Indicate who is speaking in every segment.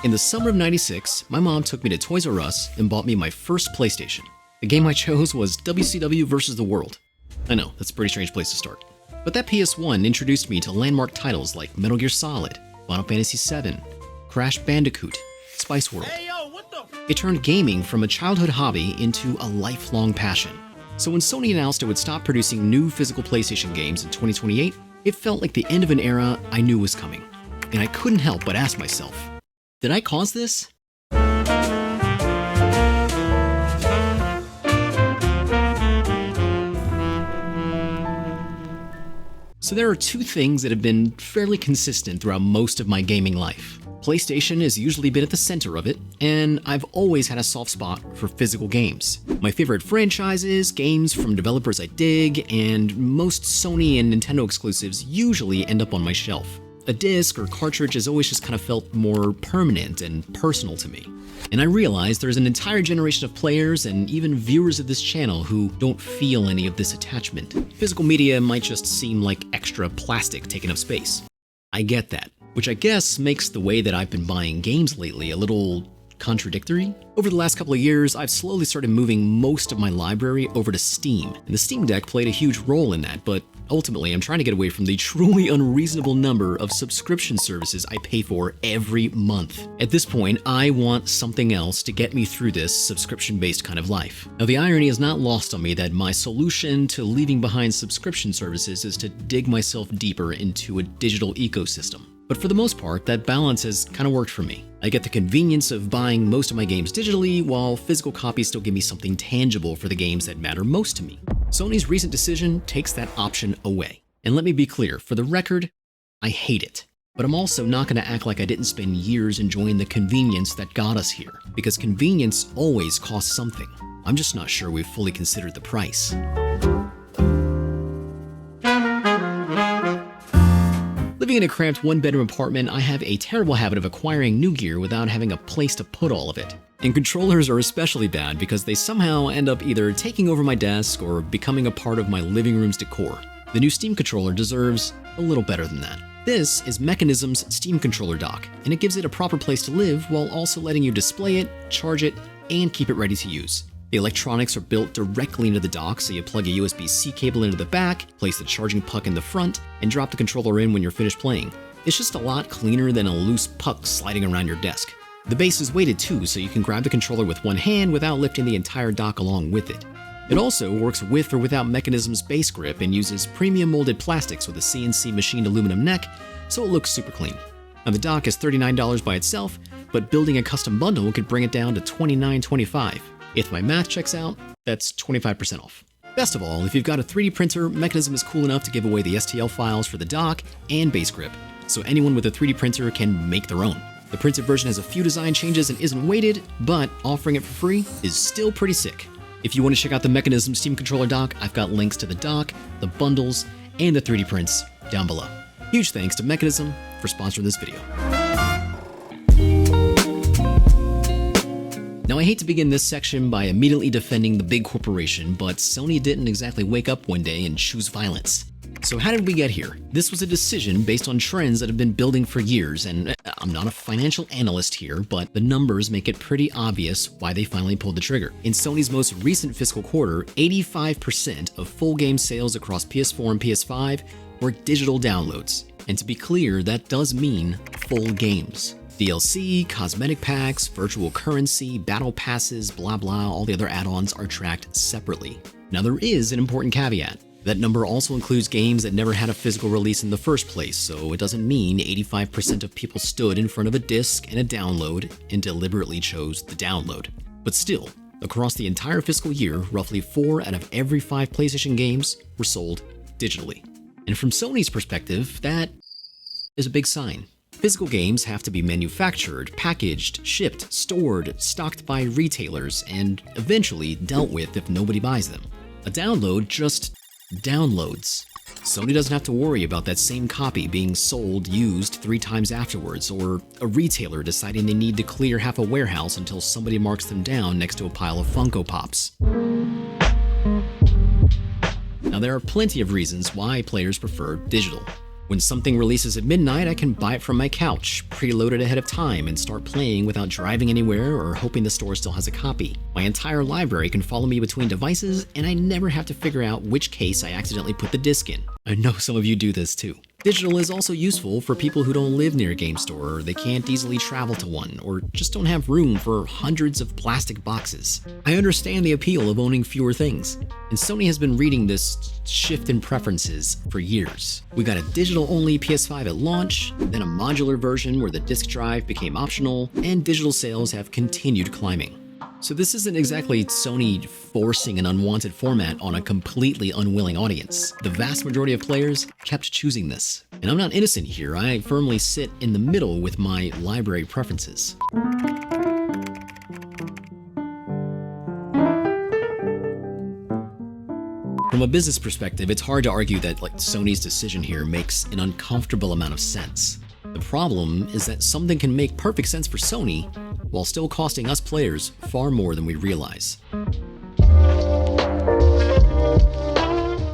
Speaker 1: In the summer of '96, my mom took me to Toys R Us and bought me my first PlayStation. The game I chose was WCW vs. the World. I know, that's a pretty strange place to start. But that PS1 introduced me to landmark titles like Metal Gear Solid, Final Fantasy VII, Crash Bandicoot, Spice World. It turned gaming from a childhood hobby into a lifelong passion. So when Sony announced it would stop producing new physical PlayStation games in 2028, it felt like the end of an era I knew was coming. And I couldn't help but ask myself, did I cause this? So there are two things that have been fairly consistent throughout most of my gaming life. PlayStation has usually been at the center of it, and I've always had a soft spot for physical games. My favorite franchises, games from developers I dig, and most Sony and Nintendo exclusives usually end up on my shelf. A disc or cartridge has always just kind of felt more permanent and personal to me. And I realize there's an entire generation of players and even viewers of this channel who don't feel any of this attachment. Physical media might just seem like extra plastic taking up space. I get that, which I guess makes the way that I've been buying games lately a little contradictory. Over the last couple of years, I've slowly started moving most of my library over to Steam, and the Steam Deck played a huge role in that, but ultimately I'm trying to get away from the truly unreasonable number of subscription services I pay for every month. At this point, I want something else to get me through this subscription-based kind of life. Now, the irony is not lost on me that my solution to leaving behind subscription services is to dig myself deeper into a digital ecosystem. But for the most part, that balance has kind of worked for me. I get the convenience of buying most of my games digitally, while physical copies still give me something tangible for the games that matter most to me. Sony's recent decision takes that option away. And let me be clear, for the record, I hate it. But I'm also not going to act like I didn't spend years enjoying the convenience that got us here, because convenience always costs something. I'm just not sure we've fully considered the price. Living in a cramped one-bedroom apartment, I have a terrible habit of acquiring new gear without having a place to put all of it. And controllers are especially bad because they somehow end up either taking over my desk or becoming a part of my living room's decor. The new Steam controller deserves a little better than that. This is Mechanism's Steam controller dock, and it gives it a proper place to live while also letting you display it, charge it, and keep it ready to use. The electronics are built directly into the dock, so you plug a USB-C cable into the back, place the charging puck in the front, and drop the controller in when you're finished playing. It's just a lot cleaner than a loose puck sliding around your desk. The base is weighted too, so you can grab the controller with one hand without lifting the entire dock along with it. It also works with or without Mechanism's base grip and uses premium molded plastics with a CNC machined aluminum neck, so it looks super clean. Now the dock is $39 by itself, but building a custom bundle could bring it down to $29.25. If my math checks out, that's 25% off. Best of all, if you've got a 3D printer, Mechanism is cool enough to give away the STL files for the dock and base grip, so anyone with a 3D printer can make their own. The printed version has a few design changes and isn't weighted, but offering it for free is still pretty sick. If you want to check out the Mechanism Steam controller dock, I've got links to the dock, the bundles, and the 3D prints down below. Huge thanks to Mechanism for sponsoring this video. Now, I hate to begin this section by immediately defending the big corporation, but Sony didn't exactly wake up one day and choose violence. So how did we get here? This was a decision based on trends that have been building for years, and I'm not a financial analyst here, but the numbers make it pretty obvious why they finally pulled the trigger. In Sony's most recent fiscal quarter, 85% of full game sales across PS4 and PS5 were digital downloads. And to be clear, that does mean full games. DLC, cosmetic packs, virtual currency, battle passes, blah blah, all the other add-ons are tracked separately. Now there is an important caveat. That number also includes games that never had a physical release in the first place, so it doesn't mean 85% of people stood in front of a disc and a download and deliberately chose the download. But still, across the entire fiscal year, roughly 4 out of every 5 PlayStation games were sold digitally. And from Sony's perspective, that is a big sign. Physical games have to be manufactured, packaged, shipped, stored, stocked by retailers, and eventually dealt with if nobody buys them. A download just downloads. Sony doesn't have to worry about that same copy being sold used 3 times afterwards, or a retailer deciding they need to clear half a warehouse until somebody marks them down next to a pile of Funko Pops. Now there are plenty of reasons why players prefer digital. When something releases at midnight, I can buy it from my couch, preload it ahead of time, and start playing without driving anywhere or hoping the store still has a copy. My entire library can follow me between devices, and I never have to figure out which case I accidentally put the disc in. I know some of you do this too. Digital is also useful for people who don't live near a game store, or they can't easily travel to one, or just don't have room for hundreds of plastic boxes. I understand the appeal of owning fewer things, and Sony has been reading this shift in preferences for years. We got a digital-only PS5 at launch, then a modular version where the disc drive became optional, and digital sales have continued climbing. So this isn't exactly Sony forcing an unwanted format on a completely unwilling audience. The vast majority of players kept choosing this. And I'm not innocent here, I firmly sit in the middle with my library preferences. From a business perspective, it's hard to argue that Sony's decision here makes an uncomfortable amount of sense. The problem is that something can make perfect sense for Sony while still costing us players far more than we realize.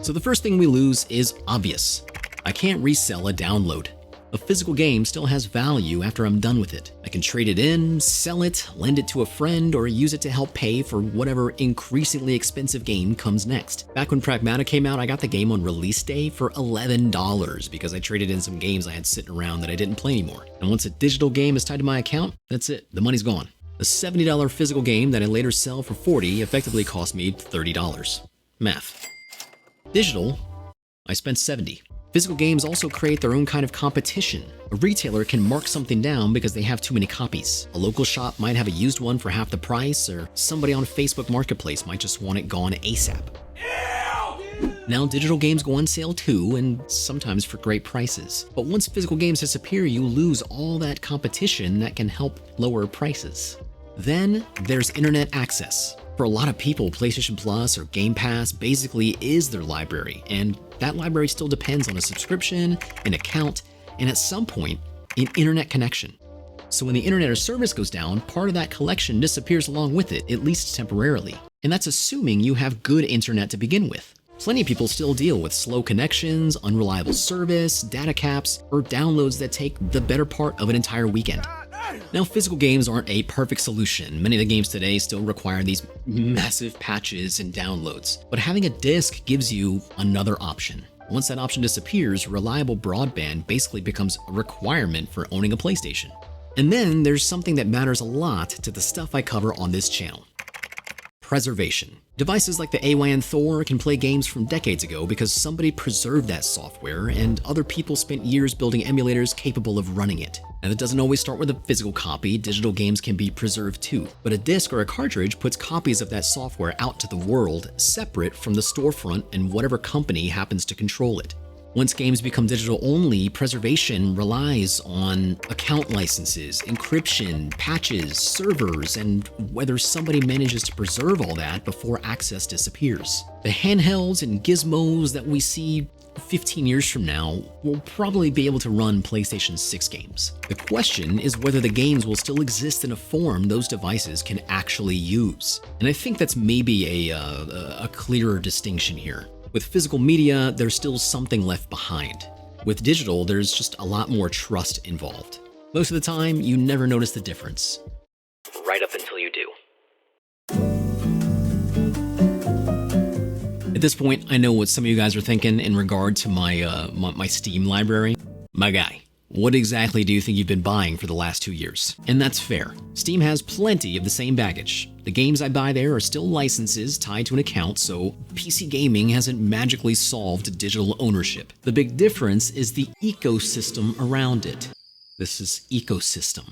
Speaker 1: So the first thing we lose is obvious. I can't resell a download. A physical game still has value after I'm done with it. I can trade it in, sell it, lend it to a friend, or use it to help pay for whatever increasingly expensive game comes next. Back when Pragmata came out, I got the game on release day for $11 because I traded in some games I had sitting around that I didn't play anymore. And once a digital game is tied to my account, that's it. The money's gone. A $70 physical game that I later sell for $40 effectively cost me $30. Math. Digital, I spent $70. Physical games also create their own kind of competition. A retailer can mark something down because they have too many copies. A local shop might have a used one for half the price, or somebody on Facebook Marketplace might just want it gone ASAP. Now digital games go on sale too, and sometimes for great prices. But once physical games disappear, you lose all that competition that can help lower prices. Then there's internet access. For a lot of people, PlayStation Plus or Game Pass basically is their library, and that library still depends on a subscription, an account, and at some point, an internet connection. So when the internet or service goes down, part of that collection disappears along with it, at least temporarily. And that's assuming you have good internet to begin with. Plenty of people still deal with slow connections, unreliable service, data caps, or downloads that take the better part of an entire weekend. Now, physical games aren't a perfect solution. Many of the games today still require these massive patches and downloads, but having a disc gives you another option. Once that option disappears, reliable broadband basically becomes a requirement for owning a PlayStation. And then there's something that matters a lot to the stuff I cover on this channel: preservation. Devices like the AWAN Thor can play games from decades ago because somebody preserved that software and other people spent years building emulators capable of running it. Now, that doesn't always start with a physical copy. Digital games can be preserved too. But a disc or a cartridge puts copies of that software out to the world, separate from the storefront and whatever company happens to control it. Once games become digital only, preservation relies on account licenses, encryption, patches, servers, and whether somebody manages to preserve all that before access disappears. The handhelds and gizmos that we see 15 years from now will probably be able to run PlayStation 6 games. The question is whether the games will still exist in a form those devices can actually use. And I think that's maybe a clearer distinction here. With physical media, there's still something left behind. With digital, there's just a lot more trust involved. Most of the time, you never notice the difference. Right up until you do. At this point, I know what some of you guys are thinking in regard to my Steam library. My guy, what exactly do you think you've been buying for the last 2 years? And that's fair. Steam has plenty of the same baggage. The games I buy there are still licenses tied to an account, so PC gaming hasn't magically solved digital ownership. The big difference is the ecosystem around it. This is ecosystem.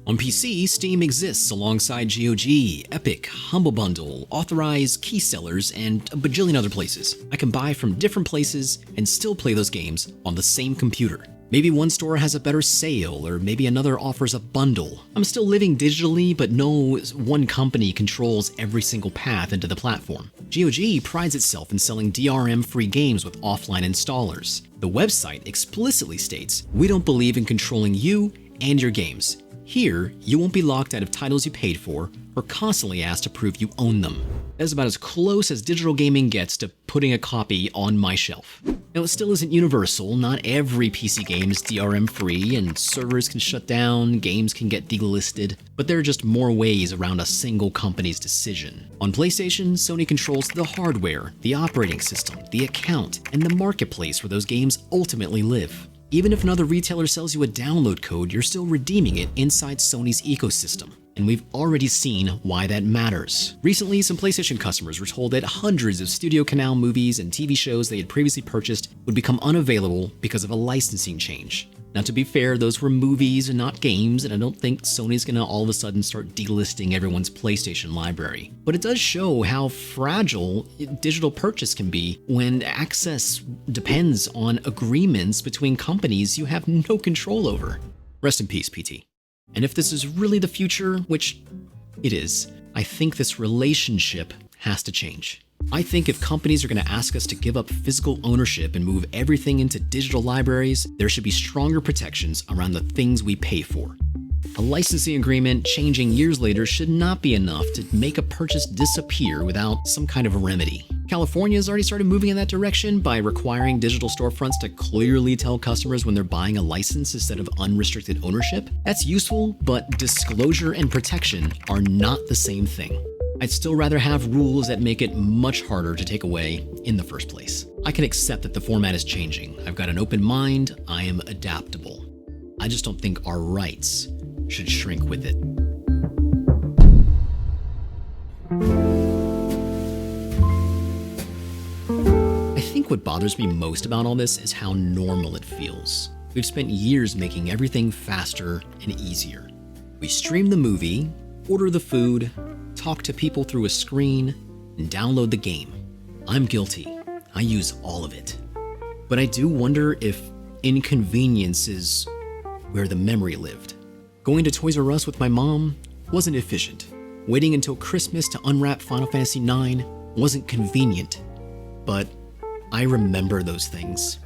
Speaker 1: On PC, Steam exists alongside GOG, Epic, Humble Bundle, authorized key sellers, and a bajillion other places. I can buy from different places and still play those games on the same computer. Maybe one store has a better sale, or maybe another offers a bundle. I'm still living digitally, but no one company controls every single path into the platform. GOG prides itself in selling DRM-free games with offline installers. The website explicitly states, "We don't believe in controlling you and your games. Here, you won't be locked out of titles you paid for or constantly asked to prove you own them. That's about as close as digital gaming gets to putting a copy on my shelf. Now, it still isn't universal. Not every PC game is DRM free, and servers can shut down, games can get delisted, but there are just more ways around a single company's decision. On PlayStation, Sony controls the hardware, the operating system, the account, and the marketplace where those games ultimately live. Even if another retailer sells you a download code, you're still redeeming it inside Sony's ecosystem. And we've already seen why that matters. Recently, some PlayStation customers were told that hundreds of Studio Canal movies and TV shows they had previously purchased would become unavailable because of a licensing change. Now, to be fair, those were movies and not games, and I don't think Sony's gonna all of a sudden start delisting everyone's PlayStation library. But it does show how fragile digital purchase can be when access depends on agreements between companies you have no control over. Rest in peace, PT. And if this is really the future, which it is, I think this relationship has to change. I think if companies are going to ask us to give up physical ownership and move everything into digital libraries, there should be stronger protections around the things we pay for. A licensing agreement changing years later should not be enough to make a purchase disappear without some kind of a remedy. California has already started moving in that direction by requiring digital storefronts to clearly tell customers when they're buying a license instead of unrestricted ownership. That's useful, but disclosure and protection are not the same thing. I'd still rather have rules that make it much harder to take away in the first place. I can accept that the format is changing. I've got an open mind. I am adaptable. I just don't think our rights should shrink with it. I think what bothers me most about all this is how normal it feels. We've spent years making everything faster and easier. We stream the movie, order the food, talk to people through a screen, and download the game. I'm guilty. I use all of it. But I do wonder if inconvenience is where the memory lived. Going to Toys R Us with my mom wasn't efficient. Waiting until Christmas to unwrap Final Fantasy IX wasn't convenient. But I remember those things.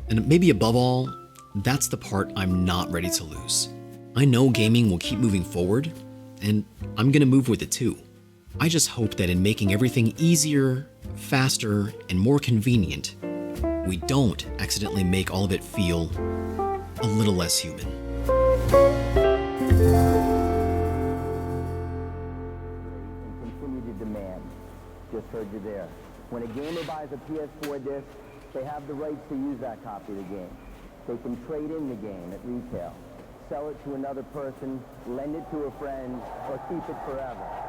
Speaker 1: And maybe above all, that's the part I'm not ready to lose. I know gaming will keep moving forward, and I'm gonna move with it too. I just hope that in making everything easier, faster, and more convenient, we don't accidentally make all of it feel a little less human.
Speaker 2: Continue to demand. Just heard you there. When a gamer buys a PS4 disc, they have the rights to use that copy of the game. They can trade in the game at retail, sell it to another person, lend it to a friend, or keep it forever.